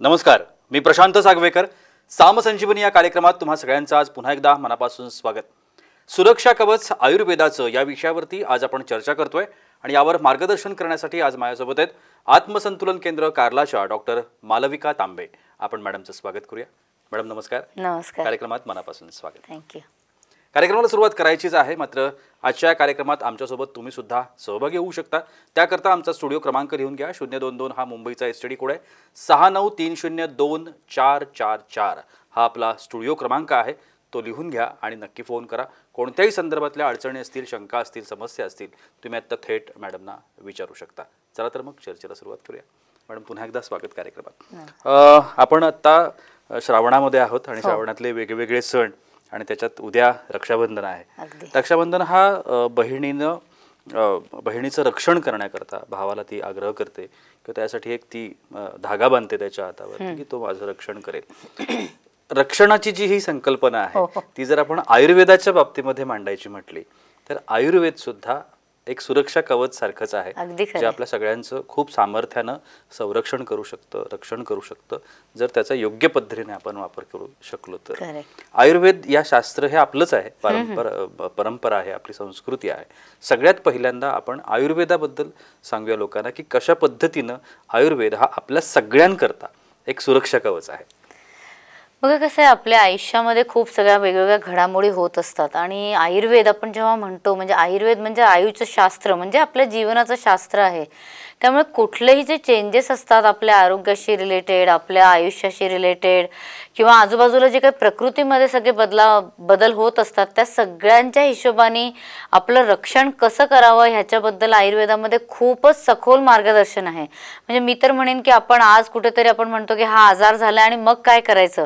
नमस्कार, मी प्रशांत सागवेकर. सामसंजीवनी या कार्यक्रमात तुम्हा सगळ्यांचं आज पुन्हा एकदा मनापासून स्वागत. सुरक्षा कवच आयुर्वेदाचं या विषयावरती आज आपण चर्चा करतोय आणि यावर मार्गदर्शन करण्यासाठी आज माझ्यासोबत आहेत आत्मसंतुलन केंद्र कार्लाच्या डॉक्टर मालविका तांबे. आपण मॅडमचं स्वागत करूया. मॅडम नमस्कार. नमस्कार. कार्यक्रमात मनापासून स्वागत. थँक्यू. कार्यक्रमाला सुरुवात करायचीच आहे, मात्र आजच्या कार्यक्रमात आमच्यासोबत तुम्ही सुद्धा सहभागी होऊ शकता. त्याकरता आमचा स्टुडिओ क्रमांक लिहून घ्या. 022 हा मुंबईचा STD कोड आहे. 69302444 हा आपला स्टुडिओ क्रमांक आहे. तो लिहून घ्या आणि नक्की फोन करा. कोणत्याही संदर्भातल्या अडचणी असतील, शंका असतील, समस्या असतील, तुम्ही आता थेट मॅडमना विचारू शकता. चला तर मग चर्चेला सुरुवात करूया. मॅडम पुन्हा एकदा स्वागत कार्यक्रमात. आपण आता श्रावणामध्ये आहोत आणि श्रावणातले वेगवेगळे सण आणि त्याच्यात उद्या रक्षाबंधन आहे. रक्षाबंधन हा बहिणीचं रक्षण करण्याकरता भावाला ती आग्रह करते किंवा त्यासाठी एक ती धागा बांधते त्याच्या हातावर की तो माझं रक्षण करेल. रक्षणाची जी ही संकल्पना आहे ती जर आपण आयुर्वेदाच्या बाबतीमध्ये मांडायची म्हटली तर आयुर्वेद सुद्धा एक सुरक्षा कवच सारखंच आहे, जे आपल्या सगळ्यांचं खूप सामर्थ्यानं संरक्षण करू शकतं, रक्षण करू शकतं, जर त्याचा योग्य पद्धतीने आपण वापर करू शकलो तर. आयुर्वेद या शास्त्र हे आपलंच आहे, परंपरा आहे, आपली संस्कृती आहे. सगळ्यात पहिल्यांदा आपण आयुर्वेदाबद्दल सांगूया लोकांना की कशा पद्धतीनं आयुर्वेद हा आपल्या सगळ्यांकरता एक सुरक्षा कवच आहे. बघा कसं आहे, आपल्या आयुष्यामध्ये खूप सगळ्या वेगवेगळ्या घडामोडी होत असतात आणि आयुर्वेद आपण जेव्हा म्हणतो म्हणजे आयुर्वेद म्हणजे आयुचं शास्त्र, म्हणजे आपल्या जीवनाचं शास्त्र आहे. त्यामुळे कुठलेही जे चेंजेस असतात आपल्या आरोग्याशी रिलेटेड, आपल्या आयुष्याशी रिलेटेड किंवा आजूबाजूला जे काही प्रकृतीमध्ये सगळे बदल होत असतात त्या सगळ्यांच्या हिशोबाने आपलं रक्षण कसं करावं ह्याच्याबद्दल आयुर्वेदामध्ये खूपच सखोल मार्गदर्शन आहे. म्हणजे मी तर म्हणेन की आपण आज कुठेतरी आपण म्हणतो की हा आजार झाला आणि मग काय करायचं,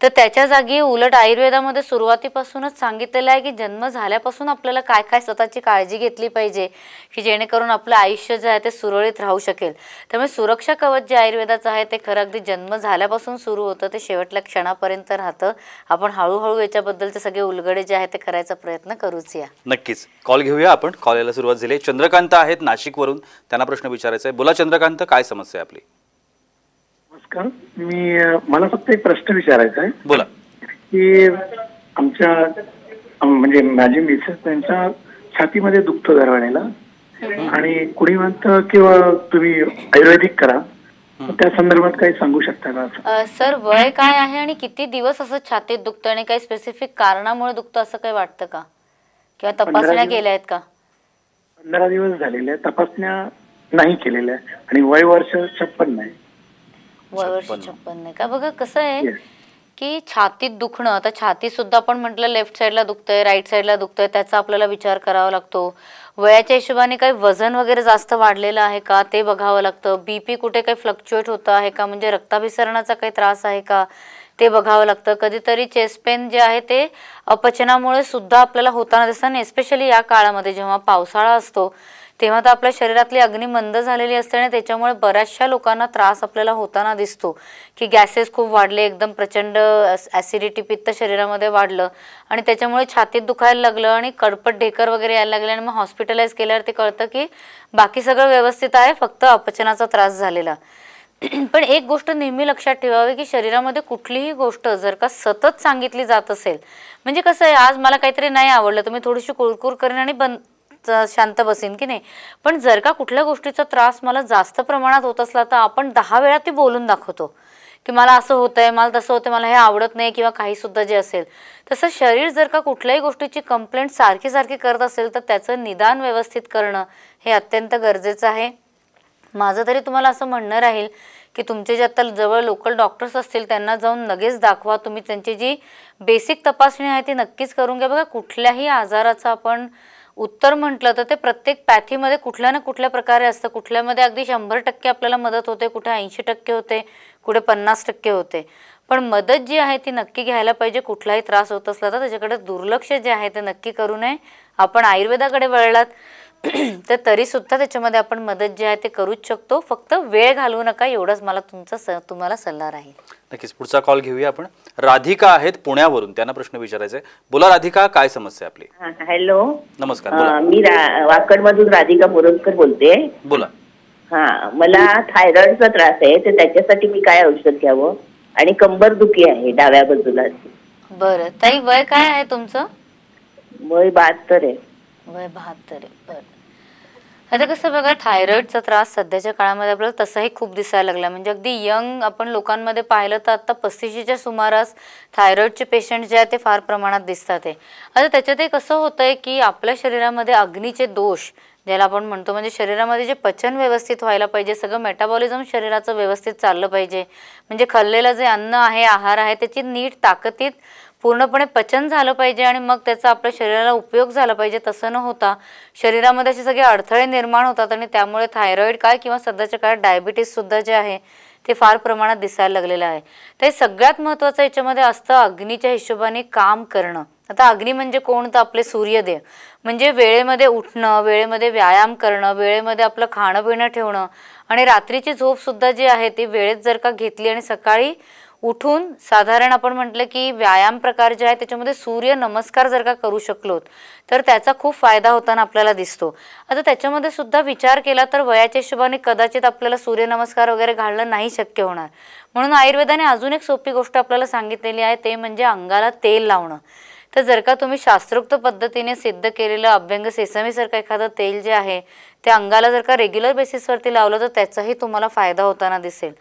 तर त्याच्या जागी उलट आयुर्वेदामध्ये सुरुवातीपासूनच सांगितलेलं आहे की जन्म झाल्यापासून आपल्याला काय काय स्वतःची काळजी घेतली पाहिजे की जेणेकरून आपलं आयुष्य जे आहे ते सुरळीत राहू शकेल. त्यामुळे सुरक्षा कवच जे आयुर्वेदाचं आहे ते खरं अगदी जन्म झाल्यापासून सुरू होतं ते शेवटल्या क्षणापर्यंत राहतं. आपण हळूहळू याच्याबद्दलचे सगळे उलगडे जे आहे ते करायचा प्रयत्न करूच या. नक्कीच. कॉल घेऊया आपण. कॉल यायला सुरुवात झाली. चंद्रकांत आहेत नाशिकवरून, त्यांना प्रश्न विचारायचा आहे. बोला चंद्रकांत, काय समस्या आहे आपली? नमस्कार. मला फक्त एक प्रश्न विचारायचा आहे. बोला. की आमच्या म्हणजे माझी मिसेस त्यांच्या छातीमध्ये दुखतं दरवेळेला आणि कुणी म्हणतं किंवा तुम्ही आयुर्वेदिक करा, त्या संदर्भात काही सांगू शकता का? सर वय काय आहे आणि किती दिवस असं छातीत दुखतं आणि काही स्पेसिफिक कारणामुळे दुखतं असं काही वाटतं का किंवा तपासण्या केल्या आहेत का? 15 दिवस झालेल्या तपासण्या नाही केलेल्या आणि वय वर्ष 56 आहे. वय वर्ष 56 नाही का? बघा कसं आहे की छातीत दुखणं, आता छाती सुद्धा आपण म्हटलं लेफ्ट साईडला दुखतंय, राईट साईडला दुखतंय, त्याचा आपल्याला विचार करावा लागतो. वयाच्या हिशोबाने काही वजन वगैरे जास्त वाढलेलं आहे का ते बघावं लागतं. BP कुठे काही फ्लक्च्युएट होतं आहे का, म्हणजे रक्ताभिसरणाचा काही त्रास आहे का ते बघावं लागतं. कधीतरी चेस्ट पेन जे आहे ते अपचनामुळे सुद्धा आपल्याला होताना दिसतं. एस्पेशली या काळामध्ये जेव्हा पावसाळा असतो तेव्हा तर आपल्या शरीरातली अग्नी मंद झालेली असते आणि त्याच्यामुळे बऱ्याचशा लोकांना त्रास आपल्याला होताना दिसतो की गॅसेस खूप वाढले, एकदम प्रचंड ॲसिडिटी, पित्त शरीरामध्ये वाढलं आणि त्याच्यामुळे छातीत दुखायला लागलं आणि कडपट ढेकर वगैरे यायला लागले आणि मग हॉस्पिटलाइज केल्यावर ते कळतं की बाकी सगळं व्यवस्थित आहे, फक्त अपचनाचा त्रास झालेला. पण एक गोष्ट नेहमी लक्षात ठेवावी की शरीरामध्ये कुठलीही गोष्ट जर का सतत सांगितली जात असेल, म्हणजे कसं आहे आज मला काहीतरी नाही आवडलं तर मी थोडीशी कुरकुर करेन आणि शांत बसेन की नाही, पण जर का कुठल्या गोष्टीचा त्रास मला जास्त प्रमाणात होत असला तर आपण 10 वेळा ती बोलून दाखवतो की मला असं होतंय, मला तसं होतंय, मला हे आवडत नाही किंवा काही सुद्धा जे असेल. तसं शरीर जर का कुठल्याही गोष्टीची कंप्लेंट सारखी सारखी करत असेल तर त्याचं निदान व्यवस्थित करणं हे अत्यंत गरजेचं आहे. माझं तरी तुम्हाला असं म्हणणं राहील की तुमचे जे आता जवळ लोकल डॉक्टर्स असतील त्यांना जाऊन लगेच दाखवा. तुम्ही त्यांची जी बेसिक तपासणी आहे ती नक्कीच करून घ्या. बघा कुठल्याही आजाराचं आपण उत्तर म्हटलं तर ते प्रत्येक पॅथीमध्ये कुठल्या ना कुठल्या प्रकारे असतं. कुठल्यामध्ये अगदी 100% आपल्याला मदत होते, कुठे 80% होते, कुठे 50% होते. पण मदत जी आहे ती नक्की घ्यायला पाहिजे. कुठलाही त्रास होत असला तर त्याच्याकडे दुर्लक्ष जे आहे ते नक्की करू नये. आपण आयुर्वेदाकडे वळलात तर तरी सुद्धा त्याच्यामध्ये आपण मदत जी आहे ते करूच शकतो. फक्त वेळ घालवू नका, एवढंच मला तुम्हाला सल्ला राहील. नक्कीच. पुढचा कॉल घेऊया आपण. राधिका आहेत पुण्यावरून, त्यांना प्रश्न विचारायचा आहे. बोला राधिका, काय समस्या आपली? हॅलो नमस्कार. मी वाकडमधून राधिका बोरसकर बोलते. बोला. हा, मला थायरॉइडचा त्रास आहे, तर त्याच्यासाठी मी काय औषध घ्यावं? आणि कंबर दुखी आहे डाव्या बाजूला. बरं ताई, वय काय आहे तुमचं? वय 72 आहे. वय 72 आहे. बरं. आता कसं बघा, थायरॉइडचा त्रास सध्याच्या काळामध्ये आपल्याला तसाही खूप दिसायला लागला. म्हणजे अगदी यंग आपण लोकांमध्ये पाहिलं तर आता 35च्या सुमारास थायरॉइडचे पेशंट जे आहेत ते फार प्रमाणात दिसतात आहे. आता त्याच्यातही कसं होतंय की आपल्या शरीरामध्ये अग्नीचे दोष ज्याला आपण म्हणतो, म्हणजे शरीरामध्ये जे पचन व्यवस्थित व्हायला पाहिजे, सगळं मेटाबॉलिझम शरीराचं व्यवस्थित चाललं पाहिजे, म्हणजे खाल्लेलं जे अन्न आहे, आहार आहे, त्याची नीट ताकदीत पूर्णपणे पचन झालं पाहिजे आणि मग त्याचा आपल्या शरीराला उपयोग झाला पाहिजे. तसं न होता शरीरामध्ये असे सगळे अडथळे निर्माण होतात आणि त्यामुळे थायरॉइड काय किंवा सध्याच्या काळात डायबिटीस सुद्धा जे आहे ते फार प्रमाणात दिसायला लागलेलं आहे. तर सगळ्यात महत्त्वाचं याच्यामध्ये असतं अग्नीच्या हिशोबाने काम करणं. आता अग्नी म्हणजे कोण? तर आपले सूर्यदेव. म्हणजे वेळेमध्ये उठणं, वेळेमध्ये व्यायाम करणं, वेळेमध्ये आपलं खाणं पिणं ठेवणं आणि रात्रीची झोपसुद्धा जी आहे ती वेळेत जर का घेतली आणि सकाळी उठून साधारण आपण म्हटलं की व्यायाम प्रकार जे आहे त्याच्यामध्ये सूर्य नमस्कार जर का करू शकलो तर त्याचा खूप फायदा होताना आपल्याला दिसतो. आता त्याच्यामध्ये सुद्धा विचार केला तर वयाच्या हिशोबाने कदाचित आपल्याला सूर्यनमस्कार वगैरे घालणं नाही शक्य होणार. म्हणून आयुर्वेदाने अजून एक सोपी गोष्ट आपल्याला सांगितलेली आहे, ते म्हणजे अंगाला तेल लावणं. तर जर का तुम्ही शास्त्रोक्त पद्धतीने सिद्ध केलेलं अभ्यंग सेसमीसारखं एखादं तेल जे आहे ते अंगाला जर का रेग्युलर बेसिसवरती लावलं तर त्याचाही तुम्हाला फायदा होताना दिसेल.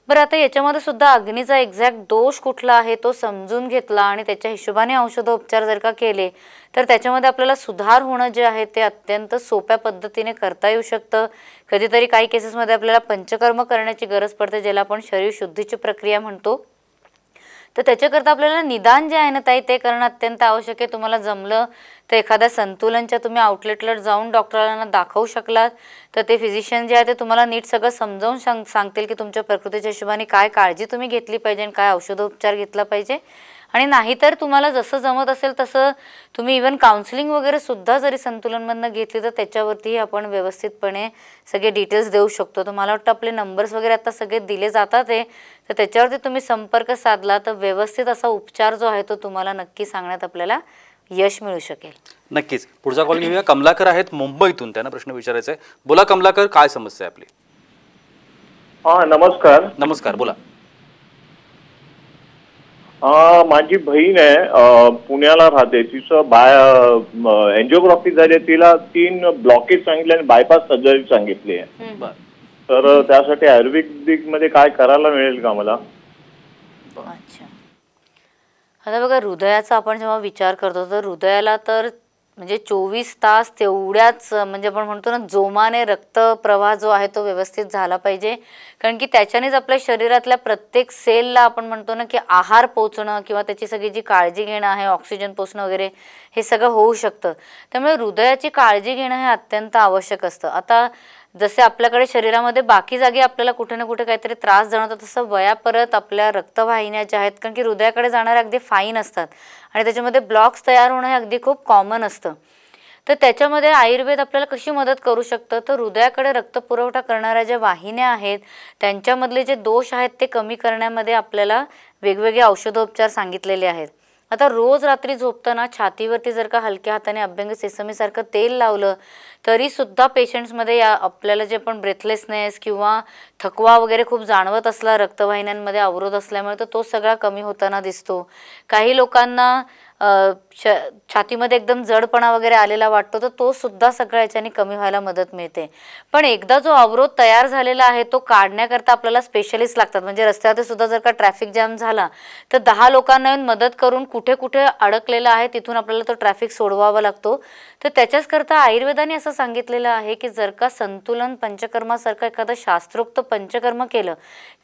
बरं, आता याच्यामध्ये सुद्धा अग्नीचा एक्झॅक्ट दोष कुठला आहे तो समजून घेतला आणि त्याच्या हिशोबाने औषधोपचार जर का केले तर त्याच्यामध्ये आपल्याला सुधार होणं जे आहे ते अत्यंत सोप्या पद्धतीने करता येऊ शकतं. कधीतरी काही केसेसमध्ये आपल्याला पंचकर्म करण्याची गरज पडते, ज्याला आपण शरीर शुद्धीची प्रक्रिया म्हणतो. तर त्याच्याकरता आपल्याला निदान जे आहे ना ताई ते करणं अत्यंत आवश्यक आहे. तुम्हाला जमलं तर एखाद्या संतुलनच्या तुम्ही आउटलेटला जाऊन डॉक्टरांना दाखवू शकलात तर ते फिजिशियन जे आहे ते तुम्हाला नीट सगळं समजावून सांगतील की तुमच्या प्रकृतीच्या हिशोबाने काय काळजी तुम्ही घेतली पाहिजे आणि काय औषधोपचार घेतला पाहिजे. आणि नाहीतर तुम्हाला जसं जमत असेल तसं तुम्ही इवन काउन्सिलिंग वगैरे सुद्धा जरी संतुलनमधनं घेतली तर त्याच्यावरतीही आपण व्यवस्थितपणे सगळे डिटेल्स देऊ शकतो. तर मला वाटतं आपले नंबर्स वगैरे आता सगळे दिले जातात आहे, तर त्याच्यावरती तुम्ही संपर्क साधला तर व्यवस्थित असा उपचार जो आहे तो तुम्हाला नक्की सांगण्यात आपल्याला यश मिळू शकेल. नक्कीच. पुढचा कॉल घेऊया. कमलाकर आहेत मुंबईतून, त्यांना प्रश्न विचारायचा आहे. बोला कमलाकर, काय समस्या आहे आपली? हा, नमस्कार. नमस्कार, बोला. माझी बहीण आहे, पुण्याला राहते. तिचं एन्जिओग्राफी झाली, तिला 3 ब्लॉकेज सांगितले आणि बायपास सर्जरी सांगितली आहे. तर त्यासाठी आयुर्वेदिक मध्ये काय करायला मिळेल का मला? अच्छा, आता बघा, हृदयाचा आपण जेव्हा विचार करतो तर हृदयाला तर म्हणजे 24 तास तेवढ्याच म्हणजे आपण म्हणतो ना जोमाने रक्तप्रवाह जो आहे तो व्यवस्थित झाला पाहिजे. कारण की त्याच्यानेच आपल्या शरीरातल्या प्रत्येक सेलला आपण म्हणतो ना की आहार पोचणं किंवा त्याची सगळी जी काळजी घेणं आहे, ऑक्सिजन पोचणं वगैरे हे सगळं होऊ शकतं. त्यामुळे हृदयाची काळजी घेणं हे अत्यंत आवश्यक असतं. आता जसे आपल्याकडे शरीरामध्ये बाकी जागी आपल्याला कुठे ना कुठे काहीतरी त्रास जाणवतो तसं वयापरत आपल्या रक्तवाहिन्या ज्या आहेत, कारण की हृदयाकडे जाणारे अगदी फाईन असतात आणि त्याच्यामध्ये ब्लॉक्स तयार होणं हे अगदी खूप कॉमन असतं. तर त्याच्यामध्ये आयुर्वेद आपल्याला कशी मदत करू शकतं, तर हृदयाकडे रक्तपुरवठा करणाऱ्या ज्या वाहिन्या आहेत त्यांच्यामधले जे दोष आहेत ते कमी करण्यामध्ये आपल्याला वेगवेगळे औषधोपचार सांगितलेले आहेत. आता रोज रात्री झोपताना छातीवरती जर का हलक्या हाताने अभ्यंग सेसमीसारखं तेल लावलं तरीसुद्धा पेशंट्समध्ये या आपल्याला जे पण ब्रेथलेसनेस किंवा थकवा वगैरे खूप जाणवत असला, रक्तवाहिन्यांमध्ये अवरोध असल्यामुळे तर तो सगळा कमी होताना दिसतो. काही लोकांना छातीमध्ये एकदम जडपणा वगैरे आलेला वाटतो तर तो सुद्धा सगळ्या याच्याने कमी व्हायला मदत मिळते. पण एकदा जो अवरोध तयार झालेला आहे तो काढण्याकरता आपल्याला स्पेशलिस्ट लागतात. म्हणजे रस्त्यावरती सुद्धा जर का ट्रॅफिक जॅम झाला तर 10 लोकांना येऊन मदत करून कुठे कुठे अडकलेला आहे तिथून आपल्याला तो ट्रॅफिक सोडवावा लागतो. तर त्याच्याच करता आयुर्वेदाने असं सांगितलेलं आहे की जर का संतुलन पंचकर्मासारखं एखादं शास्त्रोक्त पंचकर्म केलं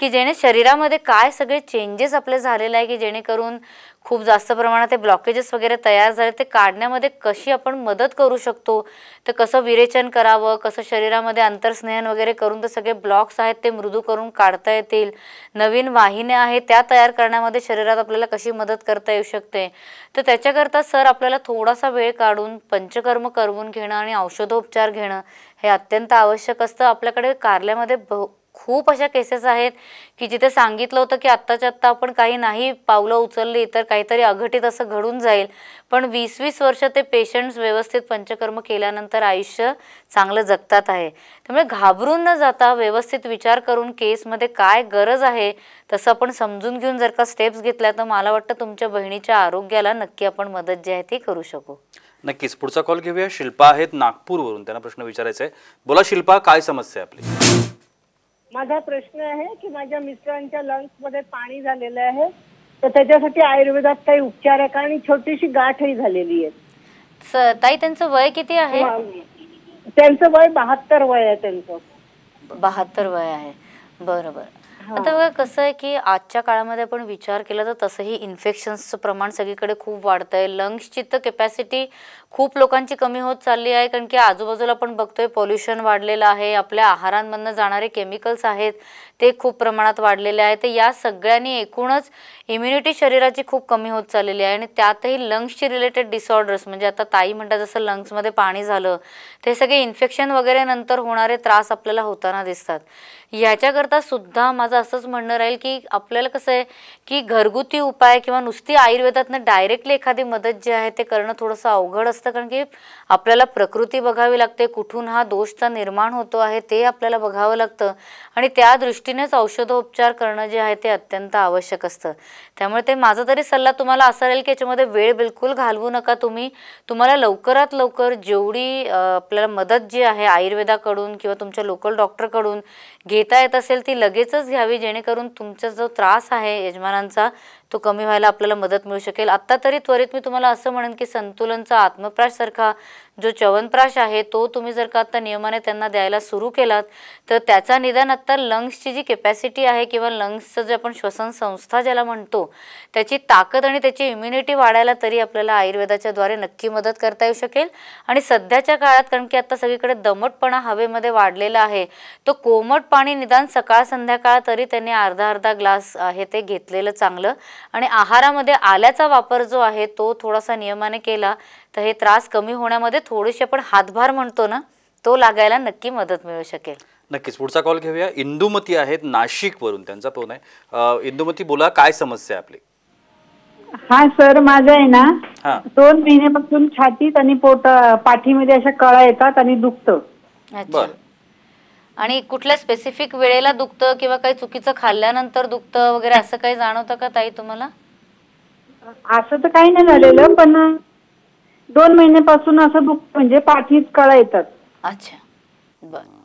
की जेणे शरीरामध्ये काय सगळे चेंजेस आपले झालेले आहे की जेणेकरून खूप जास्त प्रमाणात ते ब्लॉकेजेस वगैरे तयार झाले ते काढण्यामध्ये कशी आपण मदत करू शकतो, तर कसं विरेचन करावं, कसं शरीरामध्ये अंतर्स्नेहन वगैरे करून ते सगळे ब्लॉक्स आहेत ते मृदू करून काढता येतील, नवीन वाहिन्या आहेत त्या तयार करण्यामध्ये शरीरात आपल्याला कशी मदत करता येऊ शकते. तर त्याच्याकरता सर आपल्याला थोडासा वेळ काढून पंचकर्म करवून घेणं आणि औषधोपचार घेणं हे अत्यंत आवश्यक असतं. आपल्याकडे कारल्यामध्ये खूप अशा केसेस आहेत की जिथे सांगितलं होतं की आत्ताच्या आत्ता आपण काही नाही पावलं उचलली तर काहीतरी अघटित असं घडून जाईल, पण 20-20 वर्ष ते पेशंट्स व्यवस्थित पंचकर्म केल्यानंतर आयुष्य चांगलं जगतात आहे. त्यामुळे घाबरून न जाता व्यवस्थित विचार करून केसमध्ये काय गरज आहे तसं आपण समजून घेऊन जर का स्टेप्स घेतल्या तर मला वाटतं तुमच्या बहिणीच्या आरोग्याला नक्की आपण मदत जी आहे ती करू शकू. नक्कीच. पुढचा कॉल घेऊया. शिल्पा आहेत नागपूरवरून, त्यांना प्रश्न विचारायचा आहे. बोला शिल्पा, काय समस्या आहे आपली? माझा प्रश्न आहे की माझ्या मिस्टरांच्या लंग्स मध्ये पाणी झालेलं आहे, तर त्याच्यासाठी आयुर्वेदात काही उपचार आहे का? आणि छोटीशी गाठही झालेली आहे. ताई त्यांचं वय किती आहे? त्यांचं वय 72 वय आहे. त्यांचं 72 वय आहे. बरोबर. आता बघा कसं आहे की आजच्या काळामध्ये आपण विचार केला तर तसंही इन्फेक्शन्सचं प्रमाण सगळीकडे खूप वाढतंय. लंग्सची तर कॅपॅसिटी खूप लोकांची कमी होत चालली आहे, कारण की आजूबाजूला आपण बघतोय पॉल्युशन वाढलेलं आहे, आपल्या आहारांमधनं जाणारे केमिकल्स आहेत ते खूप प्रमाणात वाढलेले आहेत. तर या सगळ्यांनी एकूणच इम्युनिटी शरीराची खूप कमी होत चाललेली आहे आणि त्यातही लंग्सची रिलेटेड डिसऑर्डर्स, म्हणजे आता ताई म्हणतात जसं लंग्समध्ये पाणी झालं, ते सगळे इन्फेक्शन वगैरे नंतर होणारे त्रास आपल्याला होताना दिसतात. ह्याच्याकरता सुद्धा माझं असंच म्हणणं राहील की आपल्याला कसं आहे की घरगुती उपाय किंवा नुसती आयुर्वेदातनं डायरेक्टली एखादी मदत जी आहे ते करणं थोडंसं अवघड असतं, कारण की आपल्याला प्रकृती बघावी लागते, कुठून हा दोषचा निर्माण होतो आहे ते आपल्याला बघावं लागतं आणि त्या दृष्टीनेच औषधोपचार करणं जे आहे ते अत्यंत आवश्यक असतं. त्यामुळे ते माझा तरी सल्ला तुम्हाला असा राहील की याच्यामध्ये वेळ बिलकुल घालवू नका. तुम्हाला लवकरात लवकर जेवढी आपल्याला मदत जी आहे आयुर्वेदाकडून किंवा तुमच्या लोकल डॉक्टरकडून घेता येत असेल ती लगेचच घ्यावी, जेणेकरून तुमचा जो त्रास आहे यजमानांचा तो कमी व्हायला आपल्याला मदत मिळू शकेल. आत्ता तरी त्वरित मी तुम्हाला असं म्हणेन की संतुलनचा आत्मप्राश सारखा जो च्यवनप्राश आहे तो तुम्ही जर का आता नियमाने त्यांना द्यायला सुरू केलात तर त्याचा निदान आत्ता लंग्सची जी कॅपॅसिटी आहे किंवा लंग्सचं जे आपण श्वसन संस्था ज्याला म्हणतो त्याची ताकद आणि त्याची इम्युनिटी वाढायला तरी आपल्याला आयुर्वेदाच्या द्वारे नक्की मदत करता येऊ शकेल. आणि सध्याच्या काळात, कारण की आता सगळीकडे दमटपणा हवेमध्ये वाढलेला आहे, तो कोमट पाणी निदान सकाळ संध्याकाळ तरी त्यांनी अर्धा ग्लास आहे ते घेतलेलं चांगलं. आणि आहारामध्ये आल्याचा वापर जो आहे तो थोडासा नियमाने केला तर हे त्रास कमी होण्यामध्ये थोडीशी आपण हातभार म्हणतो ना तो लागायला नक्की मदत मिळू शकेल. नक्कीच. पुढचा कॉल घेऊया. इंदुमती आहेत नाशिकवरून, त्यांचा फोन आहे. इंदुमती बोला, काय समस्या आहे आपली? हा सर, माझं आहे ना 2 महिन्यापासून छातीत आणि पाठीमध्ये अशा कळा येतात आणि दुखतं. अच्छा. आणि कुठल्या स्पेसिफिक वेळेला दुखतं किंवा काही चुकीचं खाल्ल्यानंतर दुखतं वगैरे असं काही जाणवतं का ताई तुम्हाला? असं तर काही नाही झालेलं, पण 2 महिन्यापासून असं दुखतं, म्हणजे पाठीत कळा येतात. अच्छा, बरं.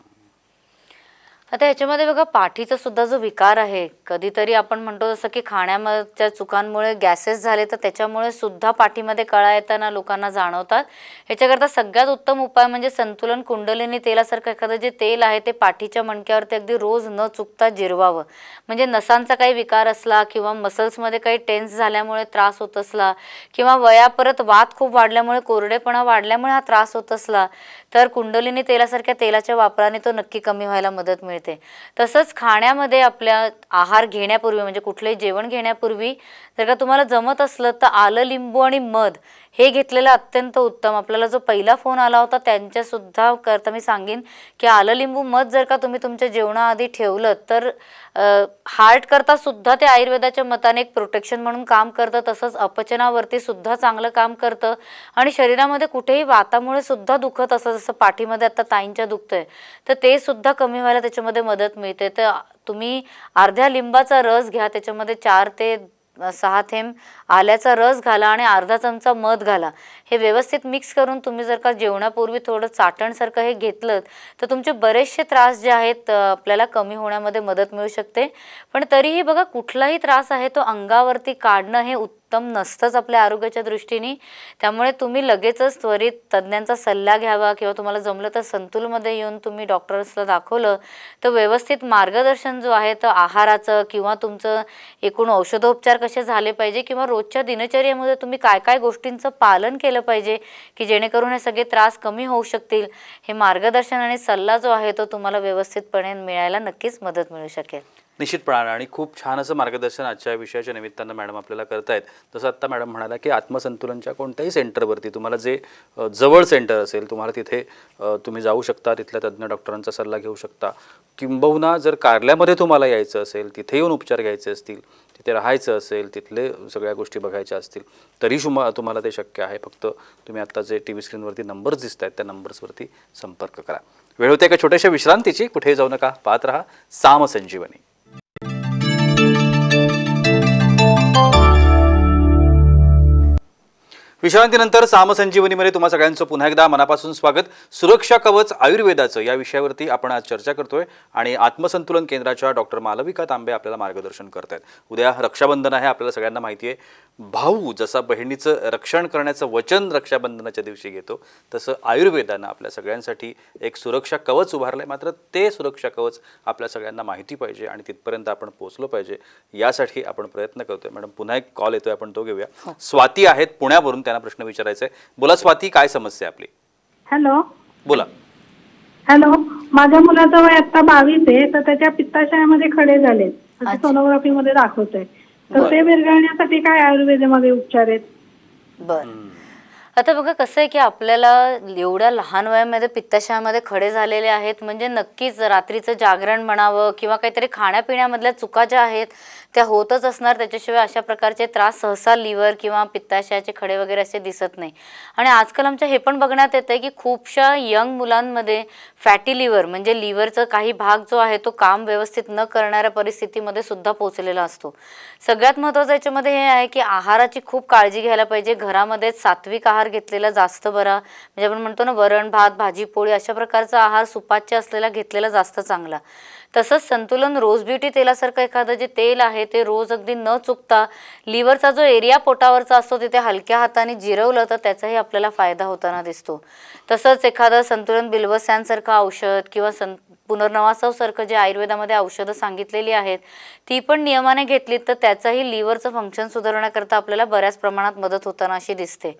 आता याच्यामध्ये बघा पाठीचा सुद्धा जो विकार आहे, कधीतरी आपण म्हणतो जसं की खाण्याच्या चुकांमुळे गॅसेस झाले तर त्याच्यामुळे सुद्धा पाठीमध्ये कळा येताना लोकांना जाणवतात. ह्याच्याकरता सगळ्यात उत्तम उपाय म्हणजे संतुलन कुंडलिनी तेलासारखं एखादं जे तेल आहे ते पाठीच्या मणक्यावरती अगदी रोज न चुकता जिरवावं. म्हणजे नसांचा काही विकार असला किंवा मसल्समध्ये काही टेन्स झाल्यामुळे त्रास होत असला किंवा वयापरत वात खूप वाढल्यामुळे कोरडेपणा वाढल्यामुळे हा त्रास होत असला तर कुंडलिनी तेलासारख्या तेलाच्या वापराने तो नक्की कमी व्हायला मदत मिळते. तसंच खाण्यामध्ये आपल्या आहार घेण्यापूर्वी म्हणजे कुठलंही जेवण घेण्यापूर्वी जर का तुम्हाला जमत असलं तर आलं, लिंबू आणि मध हे घेतलेलं अत्यंत उत्तम. आपल्याला जो पहिला फोन आला होता त्यांच्या सुद्धा करता मी सांगेन की आलं, लिंबू, मध जर का तुम्ही तुमच्या जेवणाआधी ठेवलं तर हार्ट करता सुद्धा ते आयुर्वेदाच्या मताने एक प्रोटेक्शन म्हणून काम करतं. तसंच अपचनावरती सुद्धा चांगलं काम करतं आणि शरीरामध्ये कुठेही वातामुळे सुद्धा दुखत असं जसं पाठीमध्ये आता ताईंच्या दुखतंय तर ते सुद्धा कमी व्हायला त्याच्यामध्ये मदत मिळते. तर तुम्ही अर्ध्या लिंबाचा रस घ्या, त्याच्यामध्ये 4 ते 6 थेंब आल्याचा रस घाला आणि अर्धा चमचा मध घाला. हे व्यवस्थित मिक्स करून तुम्ही जर का जेवणापूर्वी थोडं चाटणसारखं हे घेतलं तर तुमचे बरेचसे त्रास जे आहेत आपल्याला कमी होण्यामध्ये मदत मिळू शकते. पण तरीही बघा कुठलाही त्रास आहे तो अंगावरती काढणं हे उत्तम नसतंच आपल्या आरोग्याच्या दृष्टीने. त्यामुळे तुम्ही लगेचच त्वरित तज्ज्ञांचा सल्ला घ्यावा किंवा तुम्हाला जमलं तर संतुलमध्ये येऊन तुम्ही डॉक्टर्सला दाखवलं तर व्यवस्थित मार्गदर्शन जो आहे तर आहाराचं किंवा तुमचं एकूण औषधोपचार कसे झाले पाहिजे किंवा रोजच्या दिनचर्येमध्ये तुम्ही काय काय गोष्टींचं पालन केलं पाहिजे की जेणेकरून हे सगळे त्रास कमी होऊ शकतील, हे मार्गदर्शन आणि सल्ला जो आहे तो तुम्हाला व्यवस्थितपणे मिळायला नक्कीच मदत मिळू शकेल. निश्चितपणाने आणि खूप छान असं मार्गदर्शन आजच्या विषयाच्या निमित्तानं मॅडम आपल्याला करतायत. जसं आत्ता मॅडम म्हणाला की आत्मसंतुलनच्या कोणत्याही सेंटरवरती तुम्हाला जे जवळ सेंटर असेल तुम्हाला तिथे तुम्ही जाऊ शकता, तिथल्या तज्ज्ञ डॉक्टरांचा सल्ला घेऊ शकता. किंबहुना जर कार्यालयामध्ये तुम्हाला यायचं असेल, तिथे येऊन उपचार घ्यायचे असतील, तिथे राहायचं असेल, तिथले सगळ्या गोष्टी बघायच्या असतील तरी तुम्हाला ते शक्य आहे. फक्त तुम्ही आत्ता जे टी व्ही स्क्रीनवरती नंबर्स दिसत आहेत त्या नंबर्सवरती संपर्क करा. वेळ होते एका छोट्याशा विश्रांतीची, कुठे जाऊ नका, पाहत राहा साम संजीवनी. विश्रांतीनंतर सामसंजीवनीमध्ये तुम्हा सगळ्यांचं पुन्हा एकदा मनापासून स्वागत. सुरक्षा कवच आयुर्वेदाचं या विषयावरती आपण आज चर्चा करतोय आणि आत्मसंतुलन केंद्राच्या डॉक्टर मालविका तांबे आपल्याला मार्गदर्शन करतायत. उद्या रक्षाबंधन आहे, आपल्याला सगळ्यांना माहिती आहे. भाऊ जसा बहिणीचं रक्षण करण्याचं वचन रक्षाबंधनाच्या दिवशी घेतो, तसं आयुर्वेदानं आपल्या सगळ्यांसाठी एक सुरक्षा कवच उभारलंय. मात्र ते सुरक्षा कवच आपल्या सगळ्यांना माहिती पाहिजे आणि तिथपर्यंत आपण पोहोचलो पाहिजे, यासाठी आपण प्रयत्न करतोय. मॅडम पुन्हा एक कॉल येतोय, आपण तो घेऊया. स्वाती आहेत पुण्यावरून, त्यांना प्रश्न विचारायचा आहे. बोला स्वाती, काय समस्या आपली? हॅलो. बोला. हॅलो, माझ्या मुलाचं वय आता 22 आहे, तर त्याच्या पित्ताशयामध्ये खडे झाले, सोनोग्राफी मध्ये दाखवतोय. तर ते विरघळण्यासाठी काय आयुर्वेदामध्ये उपचार आहेत? बर, आता बघा कसं आहे की आपल्याला एवढ्या लहान वयामध्ये पित्ताशयामध्ये खडे झालेले आहेत म्हणजे नक्कीच रात्रीचं जागरण म्हणावं किंवा काहीतरी खाण्यापिण्यामधल्या चुका ज्या आहेत त्या होतच असणार. त्याच्याशिवाय अशा प्रकारचे त्रास सहसा लिव्हर किंवा पित्ताशयाचे खडे वगैरे असे दिसत नाही. आणि आजकाल आमच्या हे पण बघण्यात येतं की खूपशा यंग मुलांमध्ये फॅटी लिव्हर म्हणजे लिव्हरचा काही भाग जो आहे तो काम व्यवस्थित न करणाऱ्या परिस्थितीमध्ये सुद्धा पोहोचलेला असतो. सगळ्यात महत्त्वाचं याच्यामध्ये हे आहे की आहाराची खूप काळजी घ्यायला पाहिजे. घरामध्ये सात्विक आहार घेतलेला जास्त बरा, म्हणजे आपण म्हणतो ना वरण भात भाजी पोळी अशा प्रकारचा आहार सुपाच्य असलेला घेतलेला जास्त चांगला. तसंच संतुलन रोज ब्युटी तेलासारखं एखादं जे तेल आहे ते रोज अगदी न चुकता लिव्हरचा जो एरिया पोटावरचा असतो तिथे हलक्या हाताने जिरवलं तर त्याचाही आपल्याला फायदा होताना दिसतो. तसंच एखादं संतुलन बिल्वस्यांसारखं औषध किंवा पुनर्नवासासारखं जे आयुर्वेदामध्ये औषधं सांगितलेली आहेत ती पण नियमाने घेतलीत तर त्याचाही लिव्हरचं फंक्शन सुधारण्याकरता आपल्याला बऱ्याच प्रमाणात मदत होताना अशी दिसते.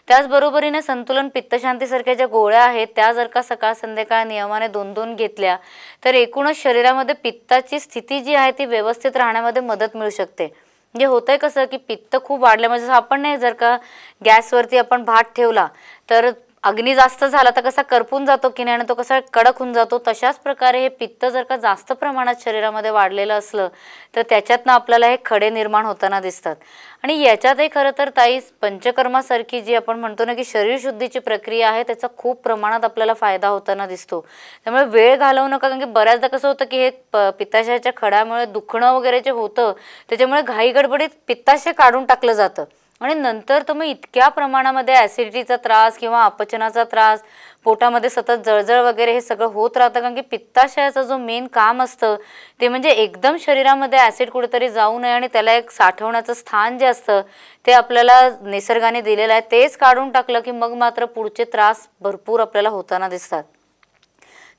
त्याचबरोबरीने संतुलन पित्तशांतीसारख्या ज्या गोळ्या आहेत त्या जर का सकाळ संध्याकाळ नियमाने 2-2 घेतल्या तर एकूणच शरीरामध्ये पित्ताची स्थिती जी आहे ती व्यवस्थित राहण्यामध्ये मदत मिळू शकते. म्हणजे होतंय कसं की पित्त खूप वाढलं म्हणजे आपण नाही जर का गॅसवरती आपण भात ठेवला तर अग्नी जास्त झाला तर कसा करपून जातो की नाही आणि तो कसा कडक होऊन जातो, तशाच प्रकारे हे पित्त जर का जास्त प्रमाणात शरीरामध्ये वाढलेलं असलं तर त्याच्यातनं आपल्याला हे खडे निर्माण होताना दिसतात. आणि याच्यातही खरं तर ताई पंचकर्मासारखी जी आपण म्हणतो ना की शरीर शुद्धीची प्रक्रिया आहे त्याचा खूप प्रमाणात आपल्याला फायदा होताना दिसतो. त्यामुळे वेळ घालवू नका, कारण की बऱ्याचदा कसं होतं की हे पित्ताशयाच्या खड्यामुळे दुखणं वगैरे जे होतं त्याच्यामुळे घाई गडबडीत पित्ताशय काढून टाकलं जातं आणि नंतर तुम्ही इतक्या प्रमाणामध्ये ॲसिडिटीचा त्रास किंवा अपचनाचा त्रास, पोटामध्ये सतत जळजळ वगैरे हे सगळं होत राहतं. कारण की पित्ताशयाचं जो मेन काम असतं ते म्हणजे एकदम शरीरामध्ये ॲसिड कुठेतरी जाऊ नये आणि त्याला एक साठवण्याचं स्थान जे असतं ते आपल्याला निसर्गाने दिलेलं आहे तेच काढून टाकलं की मग मात्र पुढचे त्रास भरपूर आपल्याला होताना दिसतात.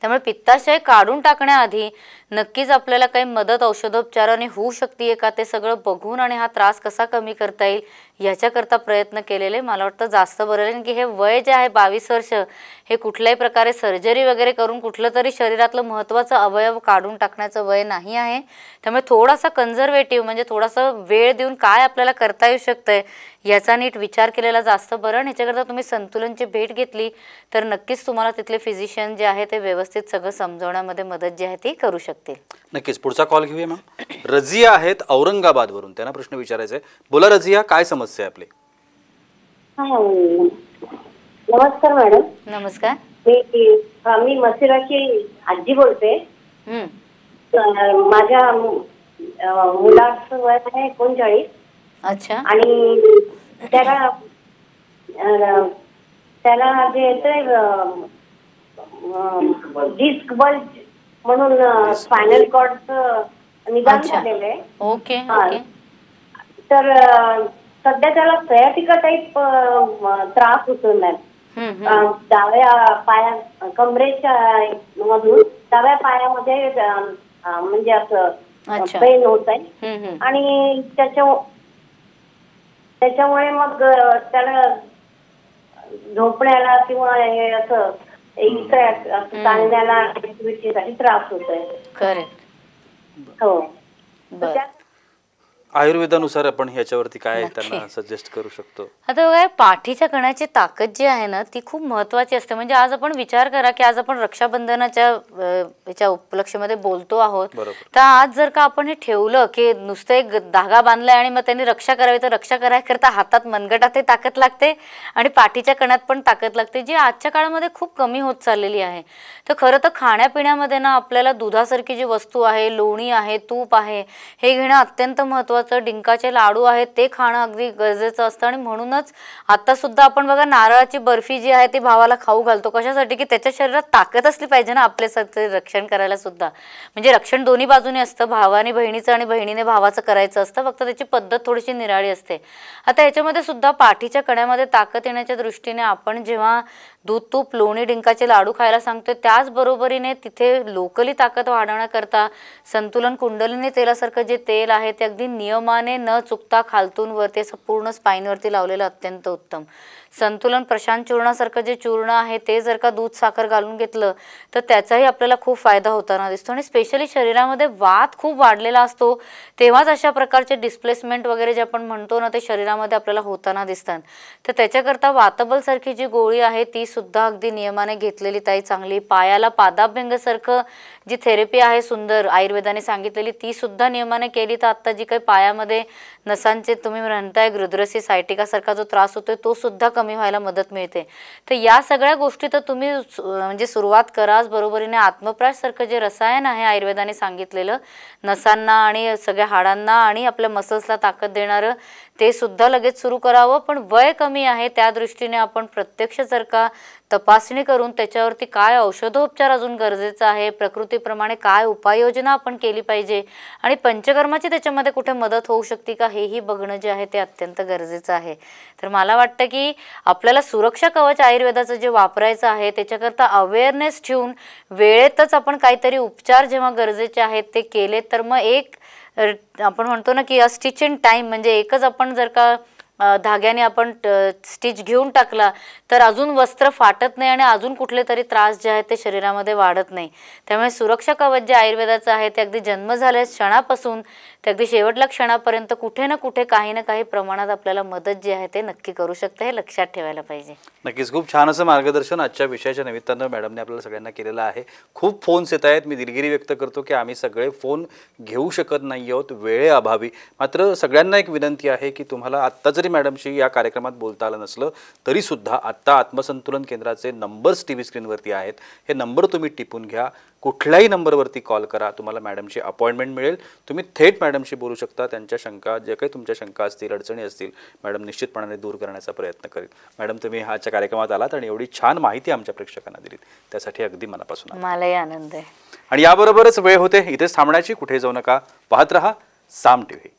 त्यामुळे पित्ताशय काढून टाकण्याआधी नक्कीच आपल्याला काही मदत औषधोपचाराने होऊ शकते का ते सगळं बघून आणि हा त्रास कसा कमी करता येईल याच्याकरता प्रयत्न केलेले मला वाटतं जास्त बरं आहे. की हे वय जे आहे 22 वर्ष हे कुठल्याही प्रकारे सर्जरी वगैरे करून कुठलं तरी शरीरातलं महत्त्वाचं अवयव काढून टाकण्याचं वय नाही आहे. त्यामुळे थोडासा कन्झर्वेटिव्ह म्हणजे थोडासा वेळ देऊन काय आपल्याला करता येऊ शकतंय याचा नीट विचार केलेला जास्त बरं. आणि ह्याच्याकरता तुम्ही संतुलनची भेट घेतली तर नक्कीच तुम्हाला तिथले फिजिशियन जे आहे ते व्यवस्थित सगळं समजवण्यामध्ये मदत जी आहे ती करू शकतील. नक्कीच. पुढचा कॉल घेऊया मॅम. रजिया आहेत औरंगाबादवरून, त्यांना प्रश्न विचारायचा आहे. बोला रजिया, काय समस्या आहे आपली? नमस्कार मॅडम. नमस्कार. मी मसिराची आजी बोलते. माझ्या मुलाचं वय आहे 39. अच्छा. आणि त्याला जे येतंय डिस्क बल्ज म्हणून स्पायनल कॉर्डचं निदान झालेलं आहे. ओके. तर सध्या त्याला सयाटिका टाईप त्रास होतो मॅम. डाव्या पाया कमरेच्या मधून डाव्या पायामध्ये म्हणजे असं पेन होत आहे आणि त्याच्यामुळे मग त्याला झोपण्याला किंवा हे असं चालण्याला ऍक्टिव्हिटीसाठी त्रास होतोय. करेक्ट. हो. बर. त्या- आयुर्वेदानुसार आपण ह्याच्यावरती काय त्यांना सजेस्ट करू शकतो? आता बघा, पाठीच्या कण्याची ताकद जी आहे ना ती खूप महत्वाची असते. म्हणजे आज आपण विचार करा की आज आपण रक्षाबंधनाच्या याच्या उपलक्षामध्ये बोलतो आहोत, तर आज जर का आपण हे ठेवलं की नुसतं एक धागा बांधलाय आणि मग त्यांनी रक्षा करावी, तर रक्षा करायकरता हातात मनगटात ताकद लागते आणि पाठीच्या कण्यात पण ताकद लागते, जी आजच्या काळामध्ये खूप कमी होत चाललेली आहे. तर खरं तर खाण्यापिण्यामध्ये ना आपल्याला दुधासारखी जी वस्तू आहे, लोणी आहे, तूप आहे, हे घेणं अत्यंत महत्वाचं. डिंकाचे लाडू आहेत ते खाणं अगदी गरजेचं असतं. आणि म्हणूनच आता सुद्धा आपण बघा नारळाची बर्फी जी आहे ती भावाला खाऊ घालतो. कशासाठी? की त्याच्या शरीरात ताकद असली पाहिजे ना आपल्यासाठी रक्षण करायला सुद्धा. म्हणजे रक्षण दोन्ही बाजूने असतं, भावाने बहिणीचं आणि बहिणीने भावाचं करायचं असतं, फक्त त्याची पद्धत थोडीशी निराळी असते. आता याच्यामध्ये सुद्धा पाठीच्या कण्यामध्ये ताकद येण्याच्या दृष्टीने आपण जेव्हा दूध, तूप, लोणी, डिंकाचे लाडू खायला सांगतोय, त्याचबरोबरीने तिथे लोकली ताकद वाढवण्याकरता संतुलन कुंडलिनी तेलासारखं जे तेल आहे ते अगदी नियमाने न चुकता खालतून वरती असं पूर्ण स्पाईनवरती लावलेलं अत्यंत उत्तम. संतुलन प्रशांत चूर्णासारखं जे चूर्ण आहे ते जर का दूध साखर घालून घेतलं तर त्याचाही आपल्याला खूप फायदा होताना दिसतो. आणि स्पेशली शरीरामध्ये वात खूप वाढलेला असतो तेव्हाच अशा प्रकारचे डिस्प्लेसमेंट वगैरे जे आपण म्हणतो ना ते शरीरामध्ये आपल्याला होताना दिसतात. तर त्याच्याकरता वातबल सारखी जी गोळी आहे ती सुद्धा अगदी नियमाने घेतलेली ताई चांगली. पायाला पादाभ्यंगासारखं जी थेरपी आहे सुंदर आयुर्वेदाने सांगितलेली ती सुद्धा नियमाने केली तर आता जी काही पायामध्ये नसांचे तुम्ही म्हणताय ग्रुद्रसी सायटिका सारखा जो त्रास होतोय तो सुद्धा कमी व्हायला मदत मिळते. तर या सगळ्या गोष्टी तर तुम्ही म्हणजे सुरुवात कराच. बरोबरीने आत्मप्राश सारखं जे रसायन आहे आयुर्वेदाने सांगितलेलं नसांना आणि सगळ्या हाडांना आणि आपल्या मसल्सला ताकद देणारं ते सुद्धा लगेच सुरू करावं. पण वय कमी आहे त्या दृष्टीने आपण प्रत्यक्ष जर का तपासणी करून त्याच्यावरती काय औषधोपचार अजून गरजेचं आहे, प्रकृतीप्रमाणे काय उपाययोजना आपण केली पाहिजे आणि पंचकर्माची त्याच्यामध्ये कुठे मदत होऊ शकते का हेही बघणं जे आहे ते अत्यंत गरजेचं आहे. तर मला वाटतं की आपल्याला सुरक्षा कवच आयुर्वेदाचं जे वापरायचं आहे त्याच्याकरता अवेअरनेस ठेवून वेळेतच आपण काहीतरी उपचार जेव्हा गरजेचे आहेत ते केले तर मग एक आपण म्हणतो ना की स्टिच इन टाइम, म्हणजे एकच आपण जर का धाग्याने आपण स्टिच घेऊन टाकला तर अजून वस्त्र फाटत नाही आणि अजून कुठले तरी त्रास जे आहेत ते शरीरामध्ये वाढत नाही. त्यामुळे सुरक्षा कवच जे आयुर्वेदाचं आहे ते अगदी जन्म झाल्या क्षणापासून ते अगदी शेवटल्या क्षणापर्यंत कुठे ना कुठे काही ना काही प्रमाणात आपल्याला मदत जी आहे ते नक्की करू शकते, हे लक्षात ठेवायला पाहिजे. नक्कीच खूप छान असं मार्गदर्शन आजच्या विषयाच्या निमित्तानं मॅडमने आपल्याला सगळ्यांना केलेलं आहे. खूप फोन्स येत आहेत. मी दिलगिरी व्यक्त करतो की आम्ही सगळे फोन घेऊ शकत नाही आहोत वेळेअभावी. मात्र सगळ्यांना एक विनंती आहे की तुम्हाला आत्ता जरी मॅडमशी या कार्यक्रमात बोलता आलं नसलं तरी सुद्धा आत्ता आत्मसंतुलन केंद्राचे नंबर्स टी व्ही स्क्रीनवरती आहेत, हे नंबर तुम्ही टिपून घ्या. कुठल्याही नंबरवरती कॉल करा, तुम्हाला मॅडमची अपॉइंटमेंट मिळेल. तुम्ही थेट मॅडमशी बोलू शकता. त्यांच्या शंका जे काही तुमच्या शंका असतील, अडचणी असतील, मॅडम निश्चितपणाने दूर करण्याचा प्रयत्न करेल. मॅडम तुम्ही आजच्या कार्यक्रमात आलात आणि एवढी छान माहिती आमच्या प्रेक्षकांना दिलीत त्यासाठी अगदी मनापासून मलाही आनंद आहे. आणि याबरोबरच वेळ होते इथेच थांबण्याची. कुठे जाऊ नका, पाहत रहा साम टीव्ही.